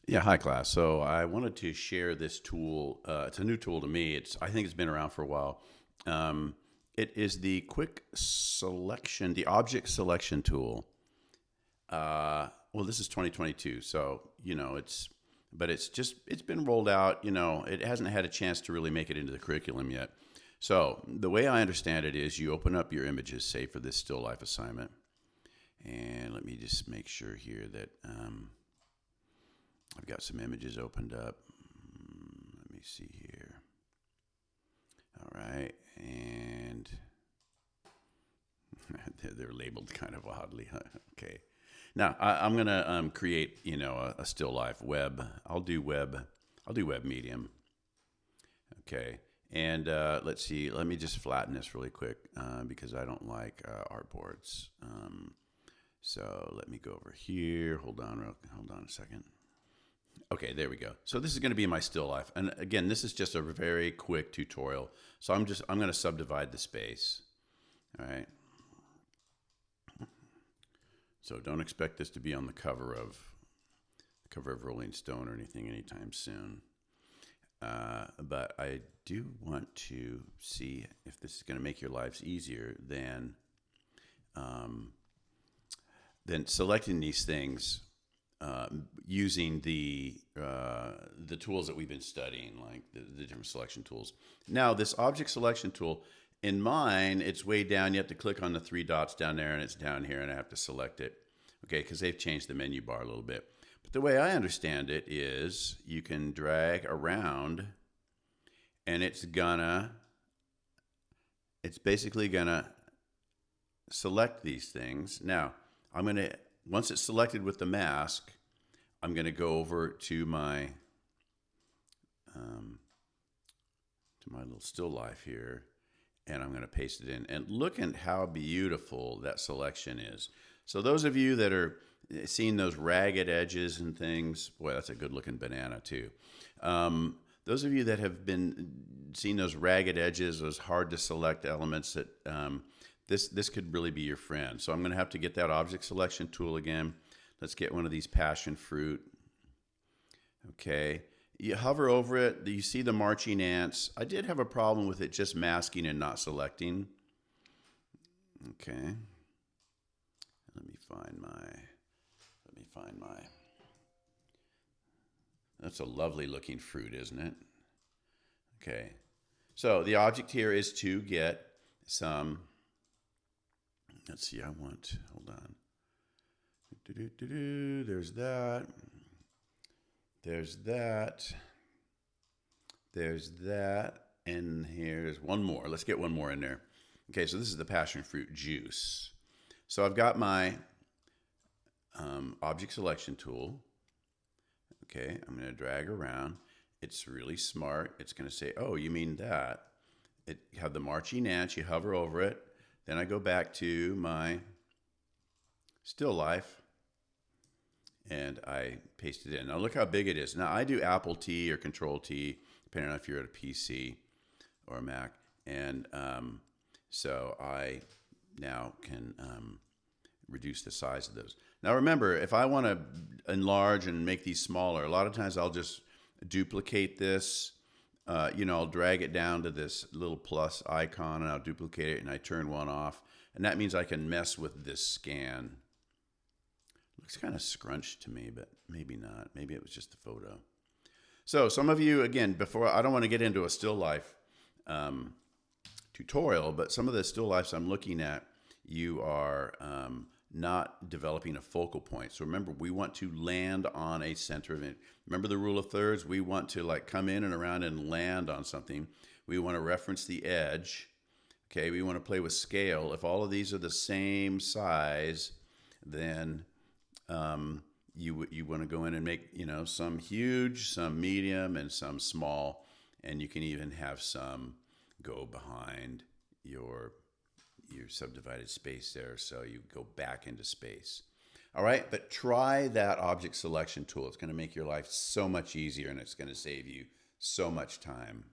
Yeah, hi class. So I wanted to share this tool. It's a new tool to me. I think it's been around for a while. Um, it is the quick selection, the object selection tool. Well, this is 2022, so but it's been rolled out. It hasn't had a chance to really make it into the curriculum yet. So the way I understand it is, you open up your images, say for this still life assignment, and let me just make sure here that. I've got some images opened up. Let me see here. All right, and they're labeled kind of oddly. Okay, now I'm gonna create a still life web. I'll do web. I'll do web medium. Okay, and let's see. Let me just flatten this really quick because I don't like artboards. So let me go over here. Hold on a second. Okay, there we go. So this is going to be my still life. And again, this is just a very quick tutorial. So I'm going to subdivide the space. All right. So don't expect this to be on the cover of Rolling Stone or anything anytime soon. But I do want to see if this is going to make your lives easier than selecting these things using the tools that we've been studying, like the different selection tools. Now, this object selection tool, in mine, it's way down. You have to click on the three dots down there, and it's down here, and I have to select it. Okay, because they've changed the menu bar a little bit. But the way I understand it is, you can drag around, and it's basically gonna select these things. Now, once it's selected with the mask, I'm going to go over to my little still life here, and I'm going to paste it in. And look at how beautiful that selection is. So those of you that are seeing those ragged edges and things, boy, that's a good looking banana too. Those of you that have been seeing those ragged edges, those hard to select elements, that this could really be your friend. So I'm going to have to get that object selection tool again. Let's get one of these passion fruit. Okay. You hover over it. You see the marching ants. I did have a problem with it just masking and not selecting. Okay. Let me find my. That's a lovely looking fruit, isn't it? Okay. So the object here is to get some. Let's see. Hold on. There's that. There's that. There's that. And here's one more. Let's get one more in there. Okay, so this is the passion fruit juice. So I've got my object selection tool. Okay, I'm going to drag around. It's really smart. It's going to say, oh, you mean that. It have the marching ants. You hover over it. Then I go back to my still life, and I paste it in. Now look how big it is. Now I do Apple T or Control T, depending on if you're at a PC or a Mac. And so I now can reduce the size of those. Now remember, if I want to enlarge and make these smaller, a lot of times I'll just duplicate this. I'll drag it down to this little plus icon, and I'll duplicate it, and I turn one off. And that means I can mess with this scan. Looks kind of scrunched to me, but maybe not. Maybe it was just the photo. So some of you, again, I don't want to get into a still life tutorial, but some of the still lifes I'm looking at, you are not developing a focal point. So remember, we want to land on a center of it. Remember the rule of thirds? We want to come in and around and land on something. We want to reference the edge. Okay, we want to play with scale. If all of these are the same size, then you want to go in and make some huge, some medium, and some small, and you can even have some go behind your subdivided space there, so you go back into space. All right, but try that object selection tool. It's going to make your life so much easier, and it's going to save you so much time.